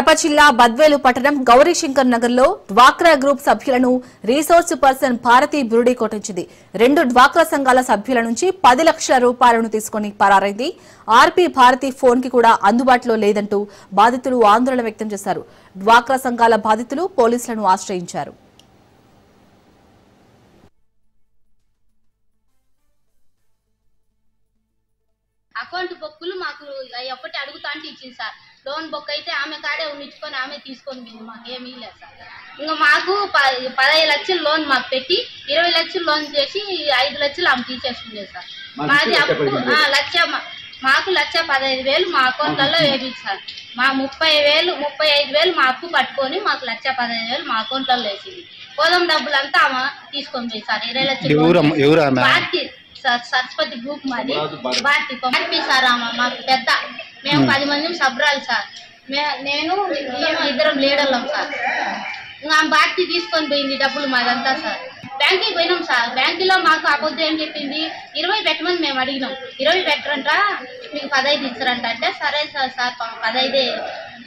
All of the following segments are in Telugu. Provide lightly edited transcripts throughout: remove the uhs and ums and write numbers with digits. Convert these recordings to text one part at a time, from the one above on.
కడప జిల్లా బద్వేలు పట్టణం గౌరీశంకర్ నగర్ లో డ్వాక్రా గ్రూప్ సభ్యులను రీసోర్స్ పర్సన్ భారతి బురుడి కొట్టించింది. 2 డ్వాక్రా సంఘాల సభ్యుల నుంచి 10 లక్షల రూపాయలను తీసుకుని పరారైంది. ఆర్పీ భారతి ఫోన్ కి కూడా అందుబాటులో లేదంటూ బాధితులు ఆందోళన వ్యక్తం చేశారు. డ్వాక్రా సంఘాల బాధితులు పోలీసులను ఆశ్రయించారు. అకౌంట్ బుక్కులు మాకు ఎప్పటి అడుగుతా అంటే ఇచ్చింది సార్. లోన్ బుక్ అయితే ఆమె కాడే ఉండించుకొని ఆమె తీసుకొని పోయింది. మాకేమీ లేదు సార్. ఇంకా మాకు 15 లక్షలు లోన్ మాకు పెట్టి 20 లక్షలు లోన్ చేసి 5 లక్షలు ఆమె తీసేసుకునేది సార్. మాది మాకు 1,15,000 మా అకౌంట్లలో వేపింది సార్. మా 35,000 మా అప్పు పట్టుకొని మాకు 1,15,000 మా అకౌంట్లలో వేసింది. పోదాం డబ్బులంతా ఆమె తీసుకొని పోయి సార్. 20 లక్షలు సరస్వతి గ్రూప్ మాది భారతి సార్. మాకు పెద్ద మేము 10 మంది సబ్రాలు సార్. నేను ఇద్దరం లీడర్లం సార్. ఇంకా భారతి తీసుకొని పోయింది డబ్బులు మాదంతా సార్. బ్యాంకుకి పోయినాం సార్. బ్యాంకులో మాకు అబద్ధం ఏం చెప్పింది, 20 పెట్టమని మేము అడిగినాం. 20 పెట్టరంట, మీకు 15 ఇచ్చారంట. అంటే సరే సార్ 15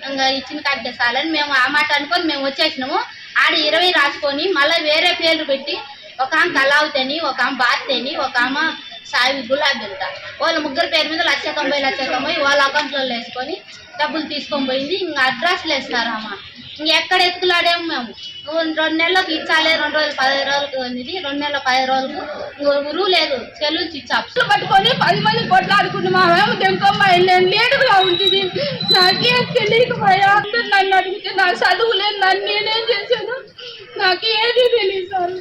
ఇంకా ఇచ్చిన కాడితే సార్ అని మేము ఆ మాట అనుకొని మేము వచ్చేసినాము. ఆడ 20 రాసుకొని మళ్ళీ వేరే పేర్లు పెట్టి ఒక ఆమె కళావతి, ఒక ఆమె భారతి అని, ఒక ఆమె సాయి గులాబీ అంట. వాళ్ళ ముగ్గురు పేరు మీద 1,90,000 వాళ్ళ అకౌంట్లో వేసుకొని డబ్బులు తీసుకొని పోయింది. ఇంకా అడ్రస్లు వేస్తారు ఆమె. ఇంకెక్కడ ఎత్తుకులాడాము మేము. 2 నెలలకు ఇచ్చాలే, 2 రోజులు 15 రోజులకు అనేది, 2 నెలల 15 రోజులకు ఉరువు లేదు. చెల్లులు ఇచ్చాపు పట్టుకొని 10 మంది కొట్లాడుకుంటున్నాము. మేము దెంకమ్మ లీడర్గా ఉంటుంది. నాకేం తెలియకపోయా. అందరు నన్ను అడిగితే నా చదువు లేదు, నన్ను నేనేం చేశాను నాకేమీ తెలియదు సార్.